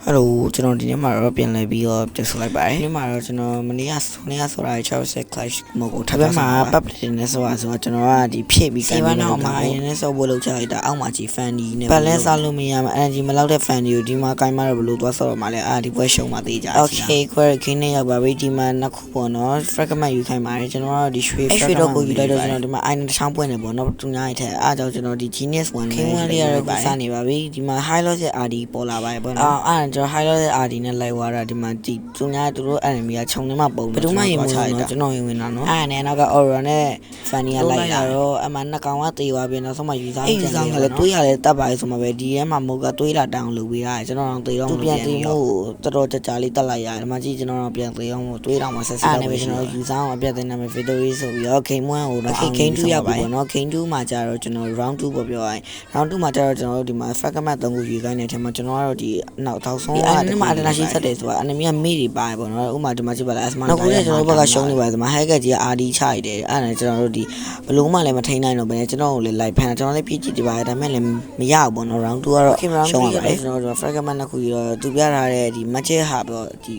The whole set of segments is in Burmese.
Hello ကျွန်တော်ဒီနေ့မှာတော့ပြန်လည်ပြီးတော့ပြန်ဆိုလိုက်ပါတယ်ဒီနေ့မှာတော့ကျွန်တော်မနေ့ကဆိုတာ Chelsea Clash မဟုတ်ဘူးထပ်ပြီးမှာ public နဲ့ဆိုတာဆိုတော့ကျွန်တော်ကဒီဖြည့်ပြီးကန်ပြီးတော့မှာအရင်နဲ့ဆော့ဖို့လုပ်ချလိုက်တာအောက်မှာကြီး fan ဒီနဲ့ balance စားလို့မရမှာ energy မလောက်တဲ့ fan တွေကိုဒီမှာကိုင်းမတော့ဘလို့သွားဆော့တော့မှာလဲဒီပွဲရှုံမှာသေးကြတယ် Okay query ခင်းနေရောက်ပါပြီဒီမှာနှစ်ခုပေါ့နော် fragment ယူခိုင်းပါတယ်ကျွန်တော်ကတော့ဒီရွှေ fragment ကိုယူလိုက်တော့ကျွန်တော်ဒီမှာ iron တစ်ချောင်းပွင့်နေပေါ့နော်သူများရဲ့ထက်အားကြောင့်ကျွန်တော်ဒီ genius 1နဲ့ခင်းလေးရတော့စနေပါပြီဒီမှာ high loss ရဲ့ RD ပေါ်လာပါတယ်ပေါ့နော်ကျွန်တော် high loss ရဲ့ RD နဲ့လိုက်သွားတာဒီမှာဒီသူများသူတို့ enemy ကခြုံနေမှပုံဘယ်သူမှရင်မလို့နော်ကျွန်တော်ရင်ဝင်တာနော်နဲ့နောက်က aura နဲ့ funny ကလိုက်လာတော့အမှနှစ်ကောင်ကတေးသွားပြီနောက်ဆုံးမှယူစားကြတယ်ကလည်းတွေးရတယ်တက်ပါလေဆိုမှပဲဒီထဲမှာမဟုတ်ကတွေးလာတောင်းလုပ်ပေးရတယ်ကျွန်တော်တော့တေးတော့မပြန်သေးဘူးတော်တော်ကြာလေးတက်လိုက်ရတယ်ဒီမှာကြည့်ကျွန်တော်တော့ပြန်သေးအောင်တွေးတော့မှဆက်စစ်တော့ကျွန်တော်ယူစားအောင်အပြတ်သိမ်းနာမယ် victory ဆိုပြီးတော့ game 1ကိုတော့ game 2ရောက်ပါပေါ့နော် game 2မှာကျတော့ကျွန်တော် round 2ပေါ့ပြောရရင် round 2မှာကျတော့ကျွန်တော်တို့ဒီမှာ fragment 3ခုယူခိုင်းတဲ့အထက်မှာကျွန်တော်ကတော့ဒီနောက်ထောက်ဆုံးဒီမှာ international ဆက်တယ်ဆိုတာ enemy ကမေ့တွေပါတယ်ပေါ့နော်ဥမာဒီမှာကြည့်ပါလား asma နောက်ခုလည်းကျွန်တော်တို့ဘက်ကရှုံးနေပါတယ်ဒီမှာ hacker ကြီးက RD ချရတယ်အဲ့ဒါကျွန်တော်တို့ဒီဘလုံးမှလည်းမထိန်နိုင်တော့ဘဲကျွန်တော်ကိုလည်း live ဖန်တာကျွန်တော်လည်းပြည့်ကြည့်နေပါတယ်ဒါပေမဲ့လည်းမရဘူးပေါ့နော် round 2ကတော့ရှုံးရပါတယ်ကျွန်တော်တို့ fragment နှစ်ခုယူတော့သူပြထားတဲ့ဒီ magic ဟာပေါ့ဒီ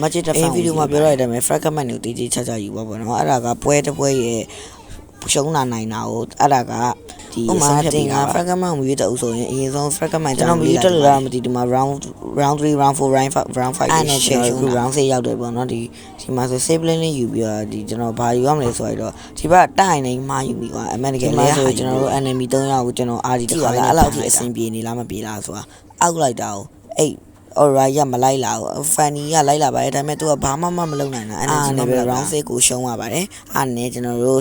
magic တစ်ဖက်ဗီဒီယိုမှာပြောရတဲ့အတိုင်းပဲ fragment ကိုတေးသေးချာချာယူပါပေါ့နော်အဲ့ဒါကပွဲတစ်ပွဲရဲ့ရှုံးလာနိုင်တာကိုအဲ့ဒါကဒီဥမာတင်က fragment ကိုရွေးတော့ဆိုရင်အရင်ဆုံး fragment ကျွန်တော်မရွေးတော့လို့မသိဒီမှာ round 3 round 4 round 5အဲ့နဲ့ရှယ်ရှုံး round 6ရောက်တယ်ပေါ့နော်ဒီမှာဆို save lane လေးယူပြီးတော့ဒီကျွန်တော်ဘာယူရမလဲဆိုတော့ဒီဘက်တိုင်နေမှာယူပြီးကွာအမှန်တကယ်လဲဆိုကျွန်တော်တို့ enemy 3ယောက်ကိုကျွန်တော် RD တစ်ခါလဲအဲ့လောက်ထိအဆင်ပြေနေလားမပြေလားဆိုတာအောက်လိုက်တာကိုအဲ့ alright ရမလိုက်လာဘူး funny ကလိုက်လာပါတယ်ဒါပေမဲ့သူကဘာမှမလုပ်နိုင်တာ energy နဲ့ပဲ round 6ကိုရှုံးရပါတယ်အဲ့နဲ့ကျွန်တော်တို့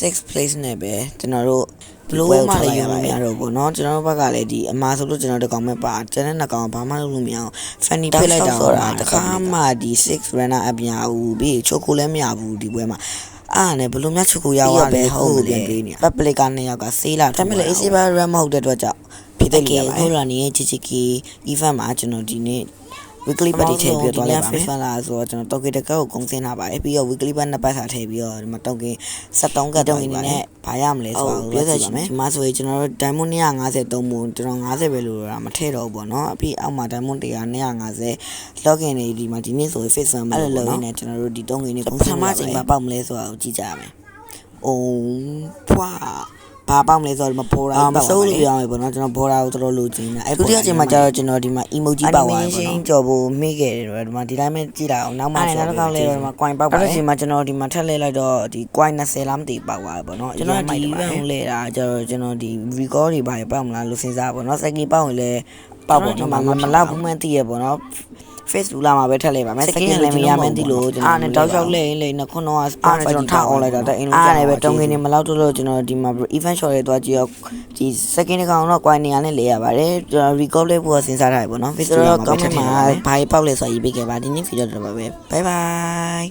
6 place နဲ့ပဲကျွန်တော်တို့ဘလို့မှလည်းယူလို့မရတော့ဘူးเนาะကျွန်တော်တို့ဘက်ကလည်းဒီအမားဆိုလို့ကျွန်တော်တကောင်မဲ့ပါကျန်တဲ့နှစ်ကောင်ဘာမှလုပ်လို့မရအောင် funny ဖိလိုက်တာဆိုတာတခါမှဒီ6 runner up မရဘူးပြီးချိုကိုလည်းမရဘူးဒီပွဲမှာအားနဲ့ဘလို့များချိုကိုရောက်ရပဲဟုတ်ပြန်ပြေးနေ public က2ယောက်ကဆေးလာဒါပေမဲ့လည်း AC bar run မဟုတ်တဲ့အတွက်ကြောင့်ဖြစ်တဲ့ကေဟိုလာနေချီချီကီ event မှာကျွန်တော်ဒီနေ့ weekly party ထည့်ပြီးတော့သွားလိုက်ပါမယ် FIFA လာဆိုတော့ကျွန်တော် token တစ်ကတ်ကိုကုန်စင်းထားပါတယ်ပြီးတော့ weekly party နှစ်ပတ်စာထည့်ပြီးတော့ဒီမှာ token 73ကတ် token နဲ့ဘာရမလဲဆိုတော့ပြောကြည့်မယ်ဒီမှာဆိုရင်ကျွန်တော်တို့ diamond 153မို့ကျွန်တော်50ပဲလို့ရတာမထည့်တော့ဘူးပေါ့နော်အပြီးအောက်မှာ diamond 150 login တွေဒီမှာဒီနေ့ဆိုရင် face မှာအဲ့လိုလုပ်နေကျွန်တော်တို့ဒီ token တွေကုန်စင်းမှာချိန်မှာပေါက်မလဲဆိုတာကိုကြည့်ကြရမယ်အိုးဖွာဘာပေါက်မလဲဆိုတော့မပေါ်တာမစိုးလို့ရအောင်ပေါ့နော်ကျွန်တော်ဘော်ဒါကိုတော်တော်လိုချင်တာအဲ့ဒုတိယအချိန်မှာကျတော့ကျွန်တော်ဒီမှာ emoji ပေါက်သွားတယ်ပေါ့နော်ကြော်ဖို့မိခဲ့တယ်တော့ဒီမှာဒီတိုင်းပဲကြည့်လိုက်အောင်နောက်မှဆိုတော့ကောင်းလဲတော့ဒီမှာ coin ပေါက်ပါတယ်အဲ့ဒီအချိန်မှာကျွန်တော်ဒီမှာထက်လဲလိုက်တော့ဒီ coin 20လားမသိပေါက်သွားတယ်ပေါ့နော်ကျွန်တော်ဒီ event ကိုလဲတာကျတော့ကျွန်တော်ဒီ record တွေဘာပေါက်မလားလို့စဉ်းစားပေါ့နော် second ပေါက်ရင်လည်းပေါက်ပေါ့နော်မလောက်ဘူးမှန်းသိရပေါ့နော်Facebook လာမှာပဲထက်လိုက်ပါမယ် second လည်းမရမှန်းသိလို့ကျွန်တော်နဲ့တောက်လျှောက်လဲရင်လေနှခုတော့အားနဲ့ကျွန်တော်ထား online တာတဲ့အိမ်လုံးအားနဲ့ပဲတုံးကင်းနေမလောက်တော့ကျွန်တော်ဒီမှာ event short တွေတွားကြည့်တော့ဒီ second ကောင်တော့ coin နေရနဲ့လဲရပါတယ်ကျွန်တော် record လေးပို့စဉ်းစားထားတယ်ပေါ့နော် Facebook မှာ comment မှာဘာပေါက်လဲဆိုရေးပေးခဲ့ပါဒီနေ့ video တော့ပါပဲ bye bye